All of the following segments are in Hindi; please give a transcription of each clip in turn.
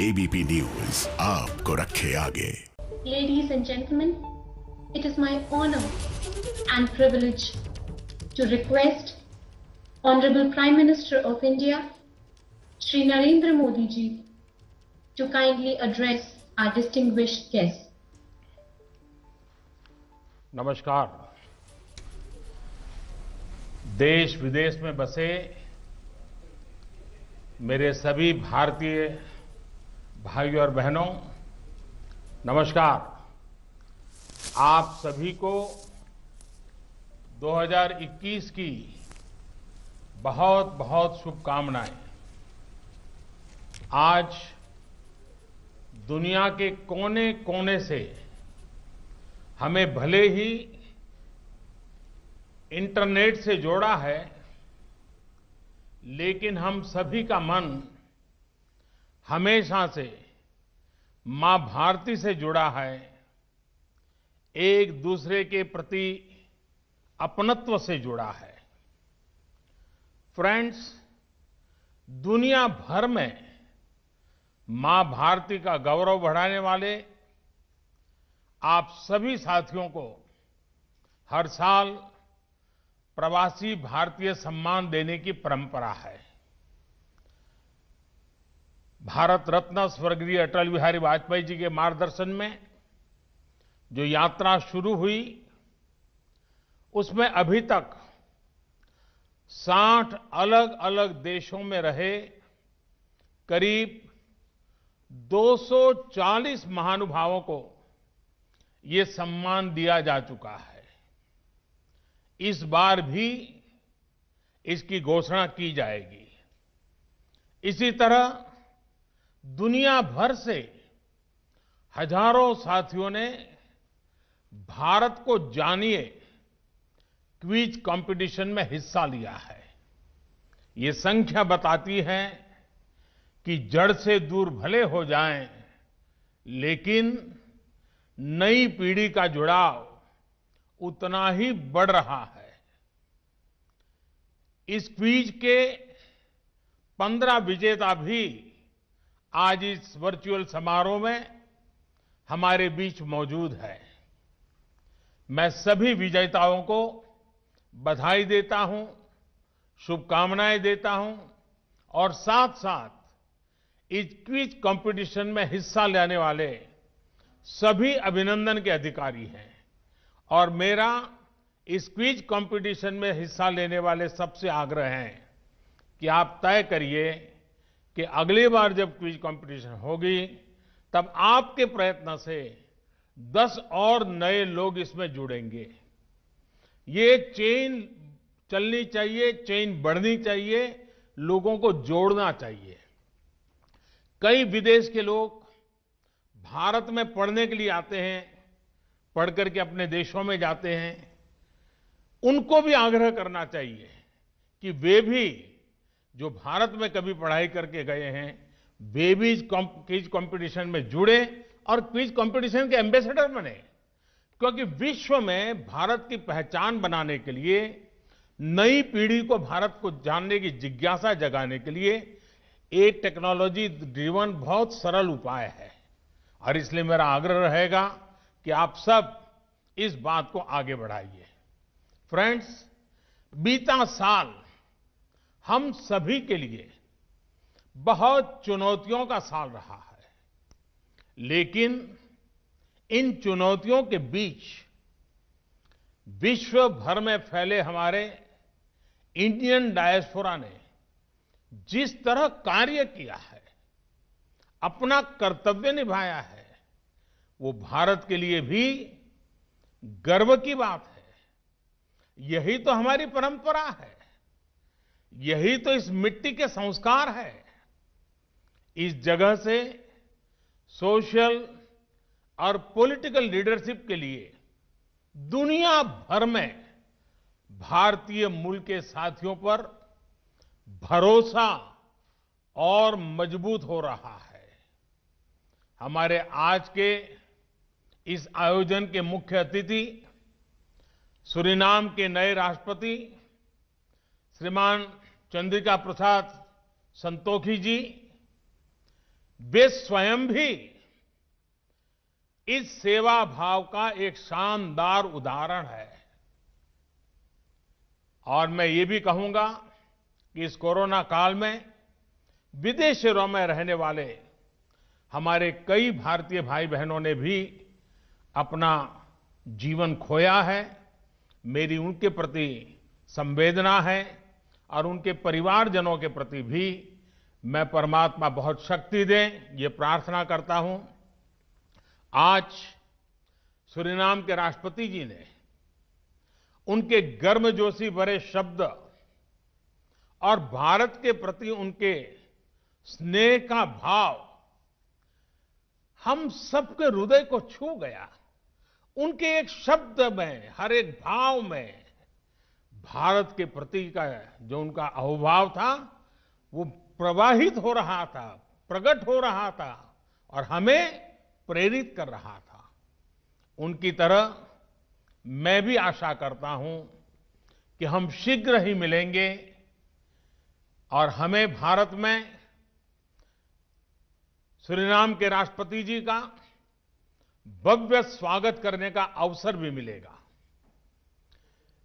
एबीपी न्यूज आपको रखे आगे। Ladies and gentlemen, it is my honor and privilege to request Honorable Prime Minister of India, Shri Narendra Modi ji, to kindly address our distinguished guests. नमस्कार। देश विदेश में बसे मेरे सभी भारतीय भाइयों और बहनों, नमस्कार। आप सभी को 2021 की बहुत बहुत शुभकामनाएं। आज दुनिया के कोने कोने से हमें भले ही इंटरनेट से जोड़ा है, लेकिन हम सभी का मन हमेशा से मां भारती से जुड़ा है, एक दूसरे के प्रति अपनत्व से जुड़ा है। फ्रेंड्स, दुनिया भर में मां भारती का गौरव बढ़ाने वाले आप सभी साथियों को हर साल प्रवासी भारतीय सम्मान देने की परंपरा है। भारत रत्न स्वर्गीय अटल बिहारी वाजपेयी जी के मार्गदर्शन में जो यात्रा शुरू हुई, उसमें अभी तक 60 अलग अलग देशों में रहे करीब 240 महानुभावों को ये सम्मान दिया जा चुका है। इस बार भी इसकी घोषणा की जाएगी। इसी तरह दुनिया भर से हजारों साथियों ने भारत को जानिए क्विज कंपटीशन में हिस्सा लिया है। ये संख्या बताती है कि जड़ से दूर भले हो जाएं, लेकिन नई पीढ़ी का जुड़ाव उतना ही बढ़ रहा है। इस क्विज के 15 विजेता भी आज इस वर्चुअल समारोह में हमारे बीच मौजूद है। मैं सभी विजेताओं को बधाई देता हूं, शुभकामनाएं देता हूं और साथ साथ इस क्विज कंपटीशन में हिस्सा लेने वाले सभी अभिनंदन के अधिकारी हैं। और मेरा इस क्विज कंपटीशन में हिस्सा लेने वाले सबसे आग्रह है कि आप तय करिए कि अगली बार जब क्विज कंपटीशन होगी, तब आपके प्रयत्न से 10 और नए लोग इसमें जुड़ेंगे। ये चेन चलनी चाहिए, चेन बढ़नी चाहिए, लोगों को जोड़ना चाहिए। कई विदेश के लोग भारत में पढ़ने के लिए आते हैं, पढ़ करके अपने देशों में जाते हैं। उनको भी आग्रह करना चाहिए कि वे भी जो भारत में कभी पढ़ाई करके गए हैं, वे भी क्विज कंपटीशन में जुड़े और क्विज कंपटीशन के एम्बेसडर बने। क्योंकि विश्व में भारत की पहचान बनाने के लिए, नई पीढ़ी को भारत को जानने की जिज्ञासा जगाने के लिए एक टेक्नोलॉजी ड्रिवन बहुत सरल उपाय है। और इसलिए मेरा आग्रह रहेगा कि आप सब इस बात को आगे बढ़ाइए। फ्रेंड्स, बीता साल हम सभी के लिए बहुत चुनौतियों का साल रहा है, लेकिन इन चुनौतियों के बीच विश्व भर में फैले हमारे इंडियन डायस्पोरा ने जिस तरह कार्य किया है, अपना कर्तव्य निभाया है, वो भारत के लिए भी गर्व की बात है। यही तो हमारी परंपरा है, यही तो इस मिट्टी के संस्कार है। इस जगह से सोशल और पॉलिटिकल लीडरशिप के लिए दुनिया भर में भारतीय मूल के साथियों पर भरोसा और मजबूत हो रहा है। हमारे आज के इस आयोजन के मुख्य अतिथि सूरीनाम के नए राष्ट्रपति श्रीमान चंद्रिका प्रसाद संतोखी जी, वे स्वयं भी इस सेवा भाव का एक शानदार उदाहरण है। और मैं ये भी कहूंगा कि इस कोरोना काल में विदेशों में रहने वाले हमारे कई भारतीय भाई बहनों ने भी अपना जीवन खोया है। मेरी उनके प्रति संवेदना है और उनके परिवारजनों के प्रति भी मैं परमात्मा बहुत शक्ति दे, ये प्रार्थना करता हूं। आज सूरीनाम के राष्ट्रपति जी ने उनके गर्मजोशी भरे शब्द और भारत के प्रति उनके स्नेह का भाव हम सबके हृदय को छू गया। उनके एक शब्द में, हर एक भाव में भारत के प्रति का जो उनका अहोभाव था वो प्रवाहित हो रहा था, प्रकट हो रहा था और हमें प्रेरित कर रहा था। उनकी तरह मैं भी आशा करता हूं कि हम शीघ्र ही मिलेंगे और हमें भारत में सूरीनाम के राष्ट्रपति जी का भव्य स्वागत करने का अवसर भी मिलेगा।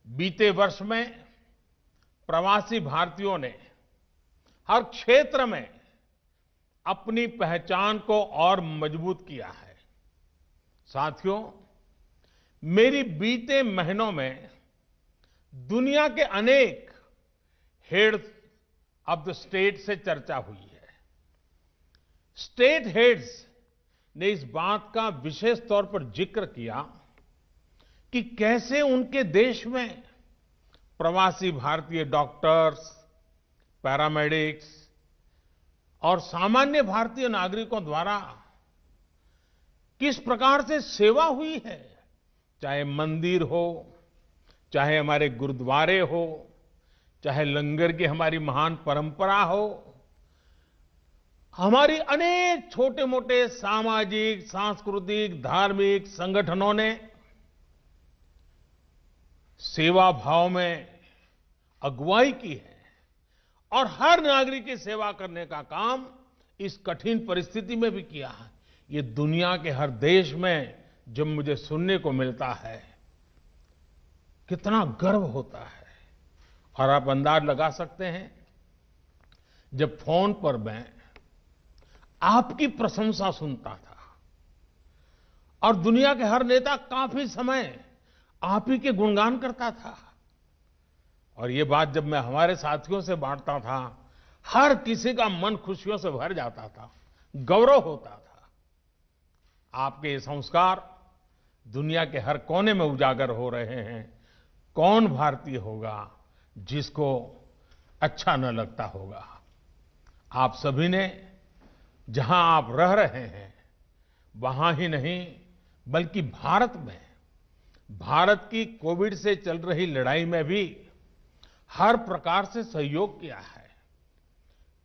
बीते वर्ष में प्रवासी भारतीयों ने हर क्षेत्र में अपनी पहचान को और मजबूत किया है। साथियों, मेरी बीते महीनों में दुनिया के अनेक हेड्स ऑफ द स्टेट से चर्चा हुई है। स्टेट हेड्स ने इस बात का विशेष तौर पर जिक्र किया कि कैसे उनके देश में प्रवासी भारतीय डॉक्टर्स, पैरामेडिक्स और सामान्य भारतीय नागरिकों द्वारा किस प्रकार से सेवा हुई है। चाहे मंदिर हो, चाहे हमारे गुरुद्वारे हो, चाहे लंगर की हमारी महान परंपरा हो, हमारी अनेक छोटे मोटे सामाजिक, सांस्कृतिक, धार्मिक संगठनों ने सेवा भाव में अगुवाई की है और हर नागरिक की सेवा करने का काम इस कठिन परिस्थिति में भी किया है। ये दुनिया के हर देश में जब मुझे सुनने को मिलता है, कितना गर्व होता है। और आप अंदाज लगा सकते हैं, जब फोन पर मैं आपकी प्रशंसा सुनता था और दुनिया के हर नेता काफी समय आप ही के गुणगान करता था, और ये बात जब मैं हमारे साथियों से बांटता था, हर किसी का मन खुशियों से भर जाता था, गौरव होता था। आपके ये संस्कार दुनिया के हर कोने में उजागर हो रहे हैं। कौन भारतीय होगा जिसको अच्छा न लगता होगा। आप सभी ने जहां आप रह रहे हैं वहां ही नहीं बल्कि भारत में, भारत की कोविड से चल रही लड़ाई में भी हर प्रकार से सहयोग किया है।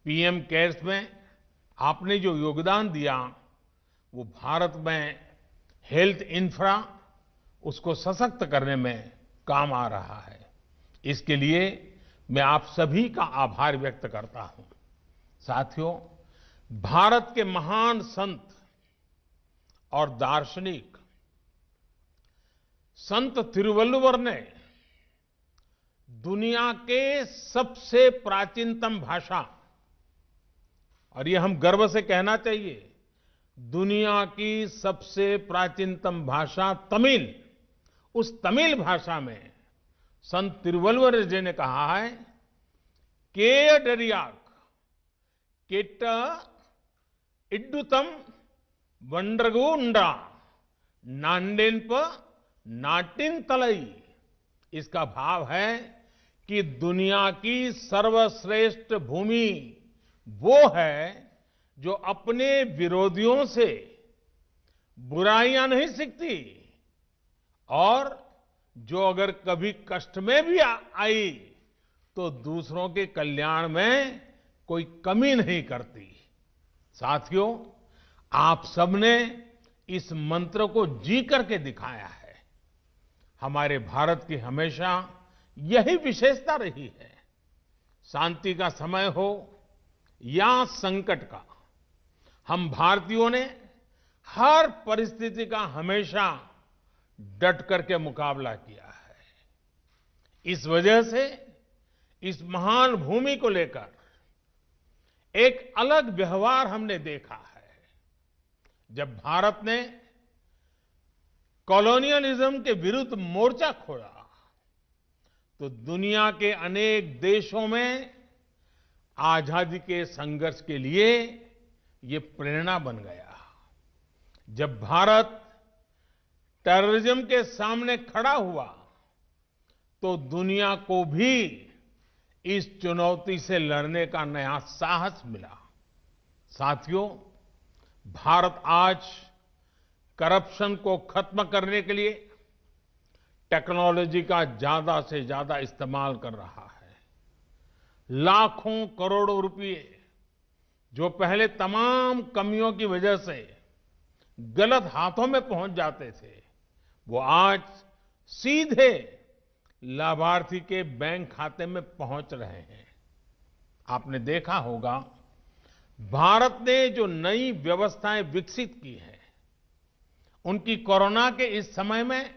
पीएम केयर्स में आपने जो योगदान दिया वो भारत में हेल्थ इंफ्रा, उसको सशक्त करने में काम आ रहा है। इसके लिए मैं आप सभी का आभार व्यक्त करता हूं। साथियों, भारत के महान संत और दार्शनिक संत तिरुवल्लुवर ने दुनिया के सबसे प्राचीनतम भाषा, और ये हम गर्व से कहना चाहिए, दुनिया की सबसे प्राचीनतम भाषा तमिल, उस तमिल भाषा में संत तिरुवल्लुवर जी ने कहा है, केयडरियाक केट्ट इड्डुतम वंड्रगुंडा नांडेनप नाटिन तलई। इसका भाव है कि दुनिया की सर्वश्रेष्ठ भूमि वो है जो अपने विरोधियों से बुराइयां नहीं सीखती और जो अगर कभी कष्ट में भी आई तो दूसरों के कल्याण में कोई कमी नहीं करती। साथियों, आप सबने इस मंत्र को जी करके दिखाया है। हमारे भारत की हमेशा यही विशेषता रही है। शांति का समय हो या संकट का, हम भारतीयों ने हर परिस्थिति का हमेशा डट करके मुकाबला किया है। इस वजह से इस महान भूमि को लेकर एक अलग व्यवहार हमने देखा है। जब भारत ने कॉलोनियलिज्म के विरुद्ध मोर्चा खोला तो दुनिया के अनेक देशों में आजादी के संघर्ष के लिए ये प्रेरणा बन गया। जब भारत टेररिज्म के सामने खड़ा हुआ तो दुनिया को भी इस चुनौती से लड़ने का नया साहस मिला। साथियों, भारत आज करप्शन को खत्म करने के लिए टेक्नोलॉजी का ज्यादा से ज्यादा इस्तेमाल कर रहा है। लाखों करोड़ों रुपए जो पहले तमाम कमियों की वजह से गलत हाथों में पहुंच जाते थे, वो आज सीधे लाभार्थी के बैंक खाते में पहुंच रहे हैं। आपने देखा होगा, भारत ने जो नई व्यवस्थाएं विकसित की हैं, उनकी कोरोना के इस समय में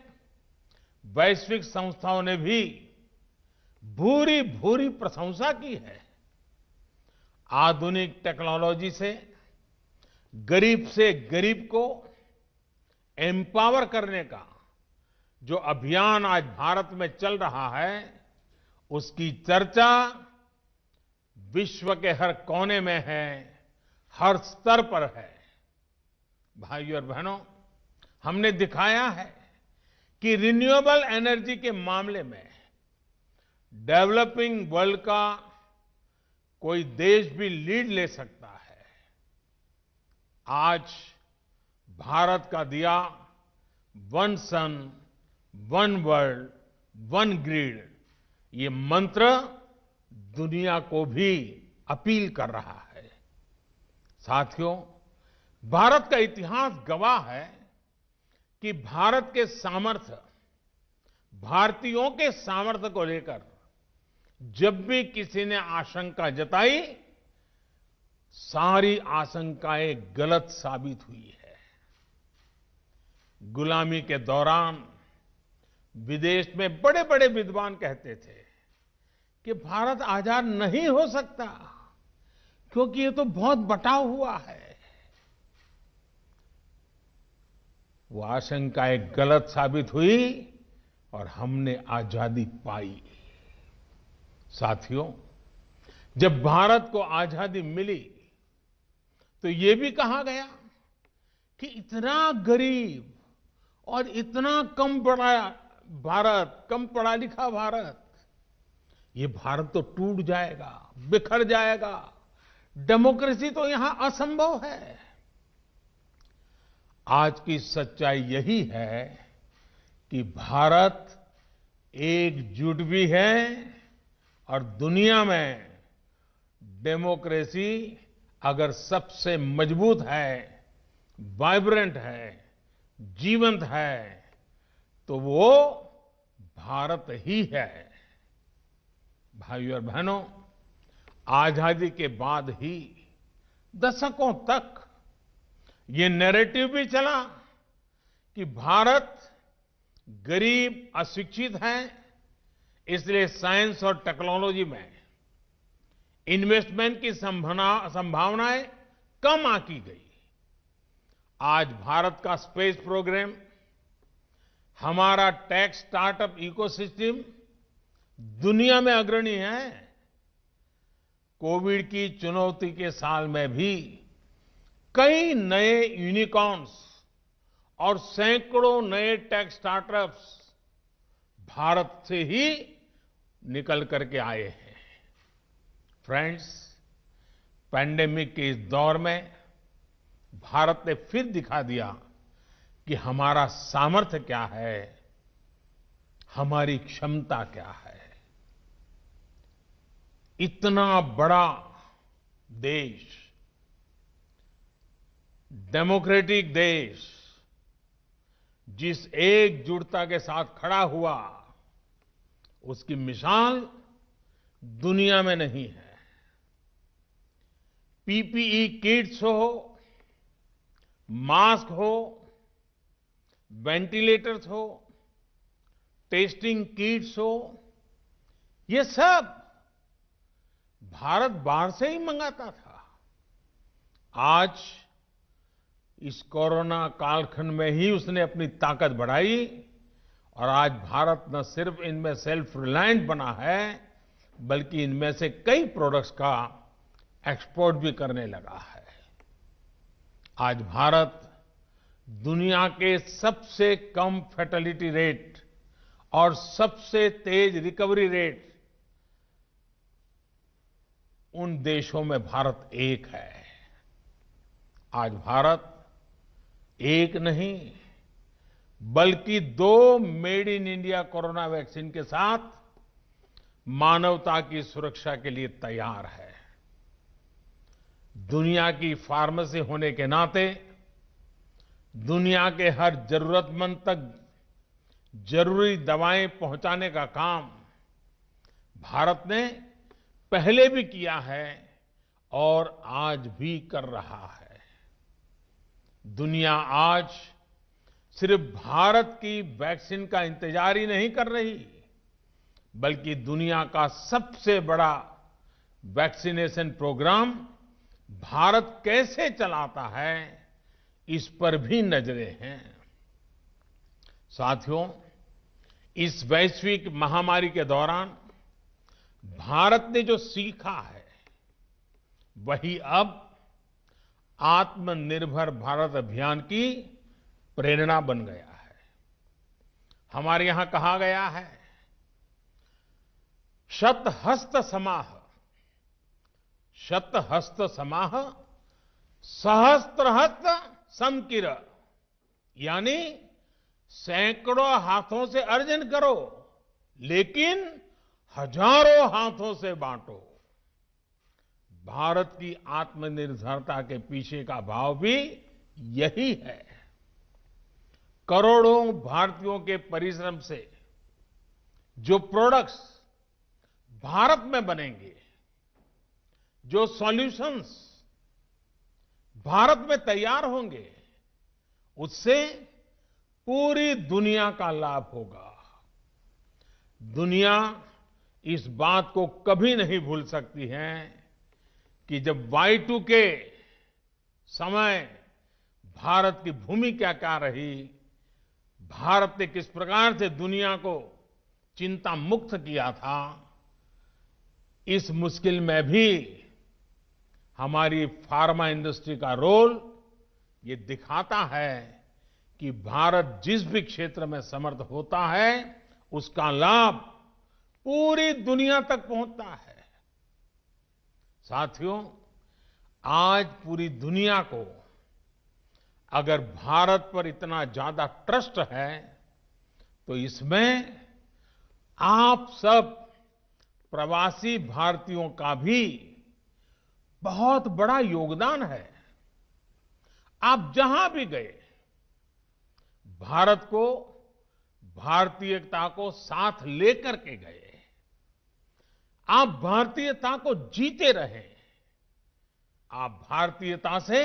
वैश्विक संस्थाओं ने भी भूरी भूरी प्रशंसा की है। आधुनिक टेक्नोलॉजी से गरीब को एम्पावर करने का जो अभियान आज भारत में चल रहा है, उसकी चर्चा विश्व के हर कोने में है, हर स्तर पर है। भाइयों और बहनों, हमने दिखाया है कि रिन्यूएबल एनर्जी के मामले में डेवलपिंग वर्ल्ड का कोई देश भी लीड ले सकता है। आज भारत का दिया वन सन, वन वर्ल्ड, वन ग्रिड, ये मंत्र दुनिया को भी अपील कर रहा है। साथियों, भारत का इतिहास गवाह है कि भारत के सामर्थ्य, भारतीयों के सामर्थ्य को लेकर जब भी किसी ने आशंका जताई, सारी आशंकाएं गलत साबित हुई है। गुलामी के दौरान विदेश में बड़े बड़े विद्वान कहते थे कि भारत आजाद नहीं हो सकता क्योंकि ये तो बहुत बटा हुआ है। वो आशंकाएं गलत साबित हुई और हमने आजादी पाई। साथियों, जब भारत को आजादी मिली तो ये भी कहा गया कि इतना गरीब और इतना कम पढ़ा लिखा भारत, ये भारत तो टूट जाएगा, बिखर जाएगा, डेमोक्रेसी तो यहां असंभव है। आज की सच्चाई यही है कि भारत एकजुट भी है और दुनिया में डेमोक्रेसी अगर सबसे मजबूत है, वाइब्रेंट है, जीवंत है, तो वो भारत ही है। भाइयों और बहनों, आजादी के बाद ही दशकों तक ये नैरेटिव भी चला कि भारत गरीब, अशिक्षित है, इसलिए साइंस और टेक्नोलॉजी में इन्वेस्टमेंट की संभावनाएं कम आंकी गई। आज भारत का स्पेस प्रोग्राम, हमारा टेक स्टार्टअप इकोसिस्टम दुनिया में अग्रणी है। कोविड की चुनौती के साल में भी कई नए यूनिकॉर्न्स और सैकड़ों नए टेक स्टार्टअप्स भारत से ही निकल करके आए हैं। फ्रेंड्स, पैंडेमिक के इस दौर में भारत ने फिर दिखा दिया कि हमारा सामर्थ्य क्या है, हमारी क्षमता क्या है। इतना बड़ा देश, डेमोक्रेटिक देश, जिस एकजुटता के साथ खड़ा हुआ, उसकी मिसाल दुनिया में नहीं है। पीपीई किट्स हो, मास्क हो, वेंटिलेटर्स हो, टेस्टिंग किट्स हो, ये सब भारत बाहर से ही मंगाता था। आज इस कोरोना कालखंड में ही उसने अपनी ताकत बढ़ाई और आज भारत न सिर्फ इनमें सेल्फ रिलायंट बना है, बल्कि इनमें से कई प्रोडक्ट्स का एक्सपोर्ट भी करने लगा है। आज भारत दुनिया के सबसे कम फैटेलिटी रेट और सबसे तेज रिकवरी रेट उन देशों में भारत एक है। आज भारत एक नहीं बल्कि 2 made in India corona vaccine के साथ मानवता की सुरक्षा के लिए तैयार है। दुनिया की फार्मेसी होने के नाते दुनिया के हर जरूरतमंद तक जरूरी दवाएं पहुंचाने का काम भारत ने पहले भी किया है और आज भी कर रहा है। दुनिया आज सिर्फ भारत की वैक्सीन का इंतजार ही नहीं कर रही, बल्कि दुनिया का सबसे बड़ा वैक्सीनेशन प्रोग्राम भारत कैसे चलाता है, इस पर भी नजरें हैं। साथियों, इस वैश्विक महामारी के दौरान भारत ने जो सीखा है, वही अब आत्मनिर्भर भारत अभियान की प्रेरणा बन गया है। हमारे यहां कहा गया है, शतहस्त समाह, शतहस्त समाह सहस्त्रहस्त समकिर, यानी सैकड़ों हाथों से अर्जन करो लेकिन हजारों हाथों से बांटो। भारत की आत्मनिर्भरता के पीछे का भाव भी यही है। करोड़ों भारतीयों के परिश्रम से जो प्रोडक्ट्स भारत में बनेंगे, जो सॉल्यूशंस भारत में तैयार होंगे, उससे पूरी दुनिया का लाभ होगा। दुनिया इस बात को कभी नहीं भूल सकती है कि जब Y2K समय भारत की भूमिका क्या रही, भारत ने किस प्रकार से दुनिया को चिंता मुक्त किया था, इस मुश्किल में भी हमारी फार्मा इंडस्ट्री का रोल ये दिखाता है कि भारत जिस भी क्षेत्र में समर्थ होता है, उसका लाभ पूरी दुनिया तक पहुंचता है। साथियों, आज पूरी दुनिया को अगर भारत पर इतना ज्यादा ट्रस्ट है, तो इसमें आप सब प्रवासी भारतीयों का भी बहुत बड़ा योगदान है। आप जहां भी गए, भारत को, भारतीयता को साथ लेकर के गए। आप भारतीयता को जीते रहे, आप भारतीयता से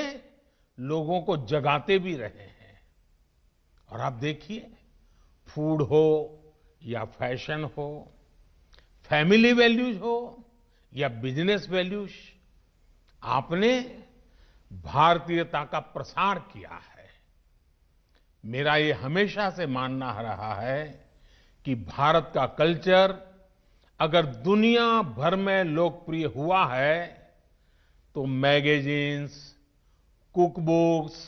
लोगों को जगाते भी रहे हैं। और आप देखिए, फूड हो या फैशन हो, फैमिली वैल्यूज हो या बिजनेस वैल्यूज, आपने भारतीयता का प्रसार किया है। मेरा ये हमेशा से मानना रहा है कि भारत का कल्चर अगर दुनिया भर में लोकप्रिय हुआ है, तो मैगजीन्स, कुकबुक्स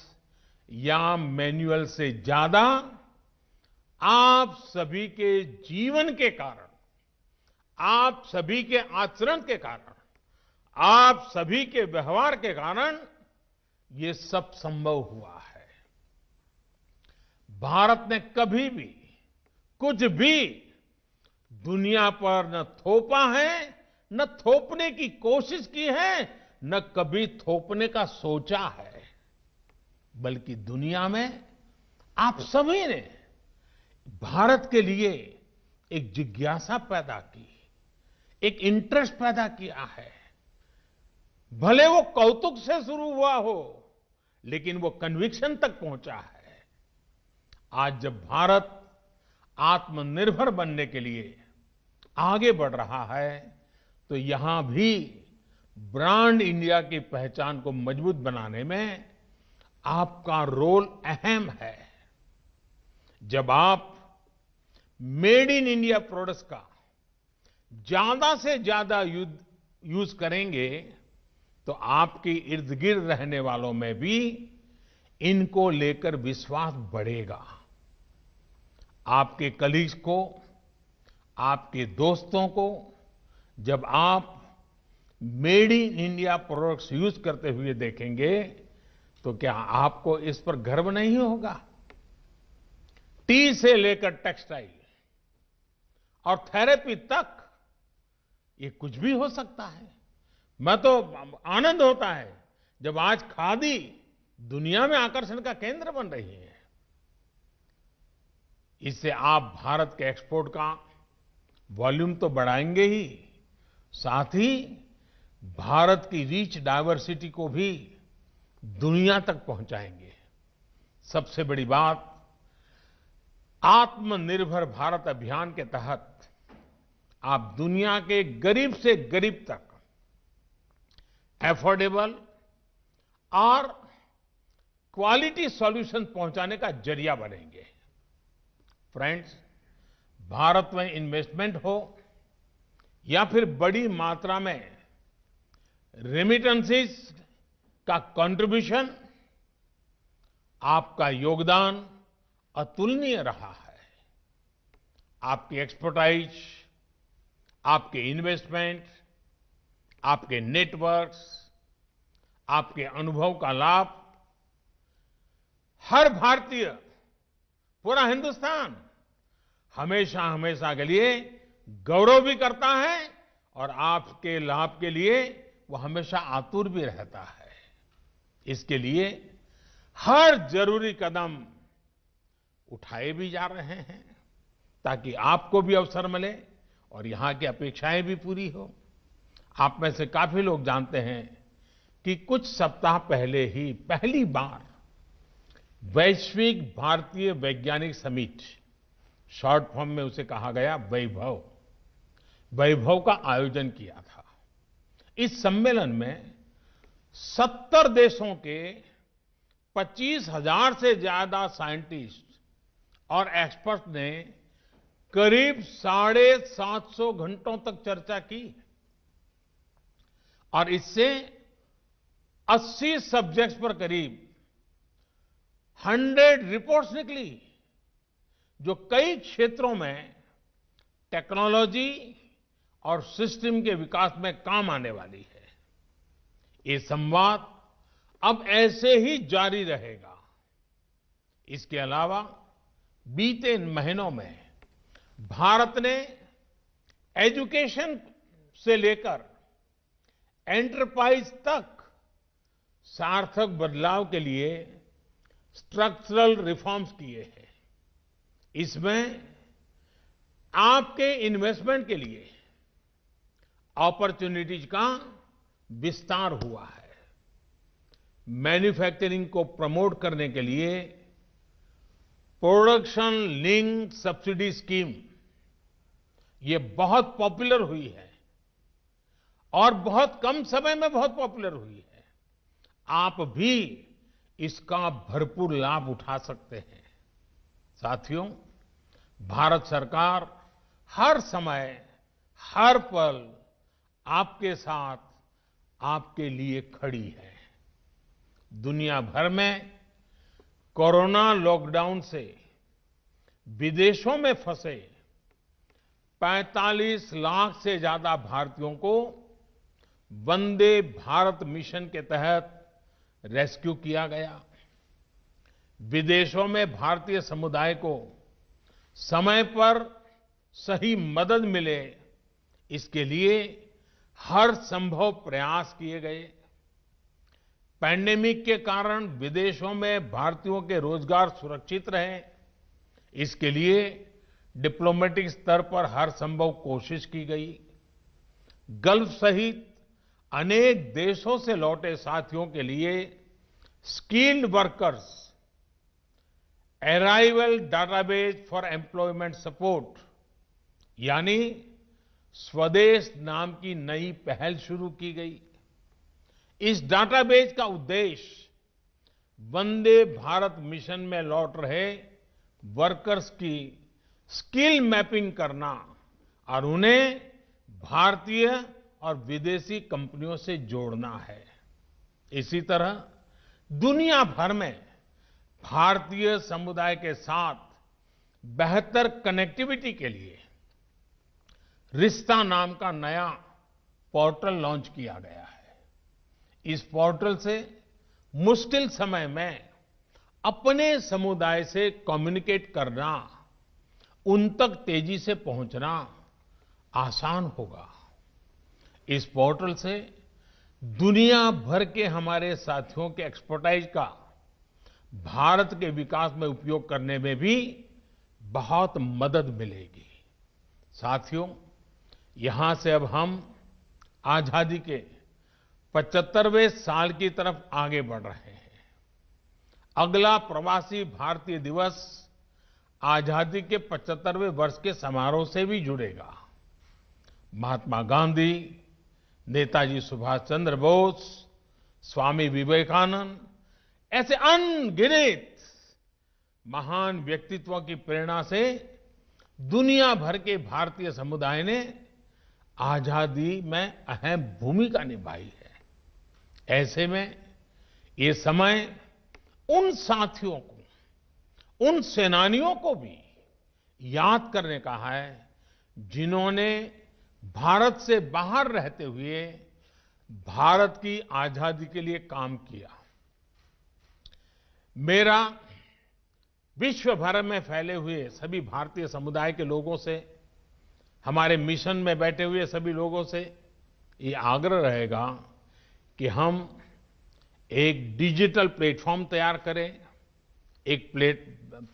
या मैनुअल से ज्यादा आप सभी के जीवन के कारण, आप सभी के आचरण के कारण, आप सभी के व्यवहार के कारण ये सब संभव हुआ है। भारत ने कभी भी कुछ भी दुनिया पर न थोपा है, न थोपने की कोशिश की है, न कभी थोपने का सोचा है, बल्कि दुनिया में आप सभी ने भारत के लिए एक जिज्ञासा पैदा की, एक इंटरेस्ट पैदा किया है। भले वो कौतुक से शुरू हुआ हो, लेकिन वो कन्विक्शन तक पहुंचा है। आज जब भारत आत्मनिर्भर बनने के लिए आगे बढ़ रहा है, तो यहां भी ब्रांड इंडिया की पहचान को मजबूत बनाने में आपका रोल अहम है। जब आप मेड इन इंडिया प्रोडक्ट्स का ज्यादा से ज्यादा यूज करेंगे, तो आपके इर्द गिर्द रहने वालों में भी इनको लेकर विश्वास बढ़ेगा। आपके कलीग्स को, आपके दोस्तों को जब आप made in India products use करते हुए देखेंगे, तो क्या आपको इस पर गर्व नहीं होगा? टी से लेकर टेक्सटाइल और थेरेपी तक, ये कुछ भी हो सकता है। मैं तो आनंद होता है जब आज खादी दुनिया में आकर्षण का केंद्र बन रही है। इससे आप भारत के एक्सपोर्ट का वॉल्यूम तो बढ़ाएंगे ही, साथ ही भारत की रीच डायवर्सिटी को भी दुनिया तक पहुंचाएंगे। सबसे बड़ी बात, आत्मनिर्भर भारत अभियान के तहत आप दुनिया के गरीब से गरीब तक एफोर्डेबल और क्वालिटी सॉल्यूशन पहुंचाने का जरिया बनेंगे। फ्रेंड्स, भारत में इन्वेस्टमेंट हो या फिर बड़ी मात्रा में रेमिटेंसेस का कंट्रीब्यूशन, आपका योगदान अतुलनीय रहा है। आपकी एक्सपर्टाइज, आपके इन्वेस्टमेंट, आपके नेटवर्क्स, आपके अनुभव का लाभ हर भारतीय, पूरा हिंदुस्तान हमेशा हमेशा के लिए गौरव भी करता है और आपके लाभ के लिए वो हमेशा आतुर भी रहता है। इसके लिए हर जरूरी कदम उठाए भी जा रहे हैं ताकि आपको भी अवसर मिले और यहां की अपेक्षाएं भी पूरी हो। आप में से काफी लोग जानते हैं कि कुछ सप्ताह पहले ही पहली बार वैश्विक भारतीय वैज्ञानिक समिट, शॉर्ट फॉर्म में उसे कहा गया वैभव का आयोजन किया था। इस सम्मेलन में 70 देशों के 25,000 से ज्यादा साइंटिस्ट और एक्सपर्ट ने करीब 750 घंटों तक चर्चा की और इससे 80 सब्जेक्ट्स पर करीब 100 रिपोर्ट्स निकली, जो कई क्षेत्रों में टेक्नोलॉजी और सिस्टम के विकास में काम आने वाली है। ये संवाद अब ऐसे ही जारी रहेगा। इसके अलावा बीते महीनों में भारत ने एजुकेशन से लेकर एंटरप्राइज तक सार्थक बदलाव के लिए स्ट्रक्चरल रिफॉर्म्स किए हैं। इसमें आपके इन्वेस्टमेंट के लिए अपॉर्चुनिटीज का विस्तार हुआ है। मैन्युफैक्चरिंग को प्रमोट करने के लिए प्रोडक्शन लिंक सब्सिडी स्कीम, ये बहुत पॉपुलर हुई है और बहुत कम समय में बहुत पॉपुलर हुई है। आप भी इसका भरपूर लाभ उठा सकते हैं। साथियों, भारत सरकार हर समय, हर पल आपके साथ, आपके लिए खड़ी है। दुनिया भर में कोरोना लॉकडाउन से विदेशों में फंसे 45 लाख से ज्यादा भारतीयों को वंदे भारत मिशन के तहत रेस्क्यू किया गया। विदेशों में भारतीय समुदाय को समय पर सही मदद मिले, इसके लिए हर संभव प्रयास किए गए। पैंडेमिक के कारण विदेशों में भारतीयों के रोजगार सुरक्षित रहे, इसके लिए डिप्लोमेटिक स्तर पर हर संभव कोशिश की गई। गल्फ सहित अनेक देशों से लौटे साथियों के लिए skilled workers arrival database for employment support यानी स्वदेश नाम की नई पहल शुरू की गई। इस डाटाबेस का उद्देश्य वंदे भारत मिशन में लौट रहे वर्कर्स की स्किल मैपिंग करना और उन्हें भारतीय और विदेशी कंपनियों से जोड़ना है। इसी तरह दुनिया भर में भारतीय समुदाय के साथ बेहतर कनेक्टिविटी के लिए रिश्ता नाम का नया पोर्टल लॉन्च किया गया है। इस पोर्टल से मुश्किल समय में अपने समुदाय से कम्युनिकेट करना, उन तक तेजी से पहुंचना आसान होगा। इस पोर्टल से दुनिया भर के हमारे साथियों के एक्सपर्टाइज का भारत के विकास में उपयोग करने में भी बहुत मदद मिलेगी। साथियों, यहां से अब हम आजादी के 75वें साल की तरफ आगे बढ़ रहे हैं। अगला प्रवासी भारतीय दिवस आजादी के 75वें वर्ष के समारोह से भी जुड़ेगा। महात्मा गांधी, नेताजी सुभाष चंद्र बोस, स्वामी विवेकानंद ऐसे अनगिनत महान व्यक्तित्वों की प्रेरणा से दुनिया भर के भारतीय समुदाय ने आजादी में अहम भूमिका निभाई है। ऐसे में ये समय उन साथियों को, उन सेनानियों को भी याद करने का है जिन्होंने भारत से बाहर रहते हुए भारत की आजादी के लिए काम किया। मेरा विश्व भर में फैले हुए सभी भारतीय समुदाय के लोगों से, हमारे मिशन में बैठे हुए सभी लोगों से ये आग्रह रहेगा कि हम एक डिजिटल प्लेटफॉर्म तैयार करें, एक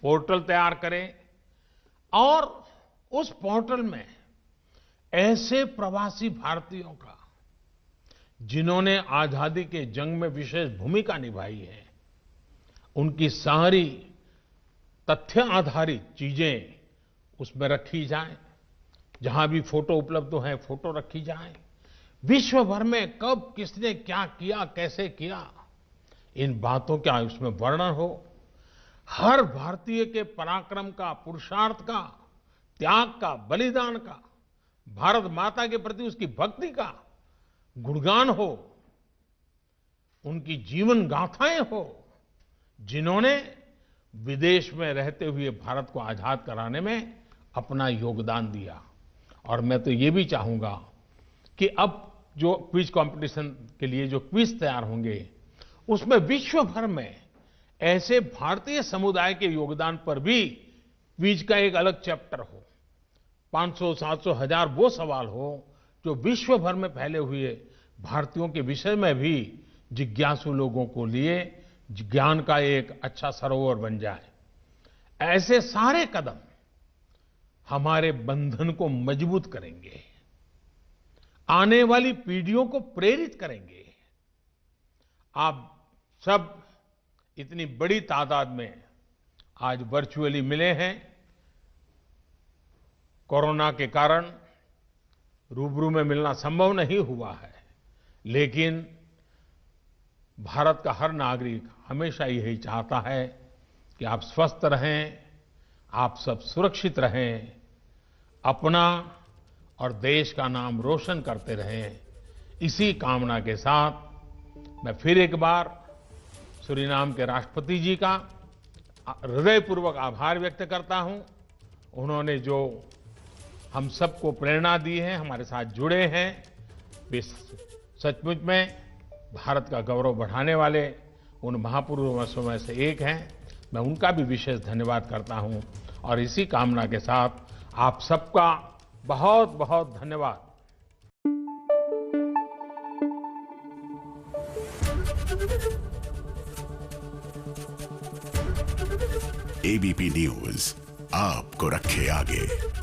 पोर्टल तैयार करें और उस पोर्टल में ऐसे प्रवासी भारतीयों का जिन्होंने आजादी के जंग में विशेष भूमिका निभाई है, उनकी सारी तथ्य आधारित चीजें उसमें रखी जाएं। जहां भी फोटो उपलब्ध है, फोटो रखी जाए। विश्व भर में कब किसने क्या किया, कैसे किया, इन बातों का उसमें वर्णन हो। हर भारतीय के पराक्रम का, पुरुषार्थ का, त्याग का, बलिदान का, भारत माता के प्रति उसकी भक्ति का गुणगान हो, उनकी जीवन गाथाएं हो, जिन्होंने विदेश में रहते हुए भारत को आजाद कराने में अपना योगदान दिया। और मैं तो ये भी चाहूंगा कि अब जो क्विज कंपटीशन के लिए जो क्विज तैयार होंगे, उसमें विश्व भर में ऐसे भारतीय समुदाय के योगदान पर भी क्विज का एक अलग चैप्टर हो। 500, 700, 1000 वो सवाल हो जो विश्व भर में फैले हुए भारतीयों के विषय में भी जिज्ञासु लोगों को लिए ज्ञान का एक अच्छा सरोवर बन जाए। ऐसे सारे कदम हमारे बंधन को मजबूत करेंगे, आने वाली पीढ़ियों को प्रेरित करेंगे। आप सब इतनी बड़ी तादाद में आज वर्चुअली मिले हैं। कोरोना के कारण रूबरू में मिलना संभव नहीं हुआ है, लेकिन भारत का हर नागरिक हमेशा यही चाहता है कि आप स्वस्थ रहें, आप सब सुरक्षित रहें, अपना और देश का नाम रोशन करते रहें। इसी कामना के साथ मैं फिर एक बार सूरीनाम के राष्ट्रपति जी का हृदयपूर्वक आभार व्यक्त करता हूं। उन्होंने जो हम सबको प्रेरणा दी है, हमारे साथ जुड़े हैं, वे सचमुच में भारत का गौरव बढ़ाने वाले उन महापुरुषों में से एक हैं। मैं उनका भी विशेष धन्यवाद करता हूं और इसी कामना के साथ आप सबका बहुत बहुत धन्यवाद। एबीपी न्यूज आपको रखे आगे।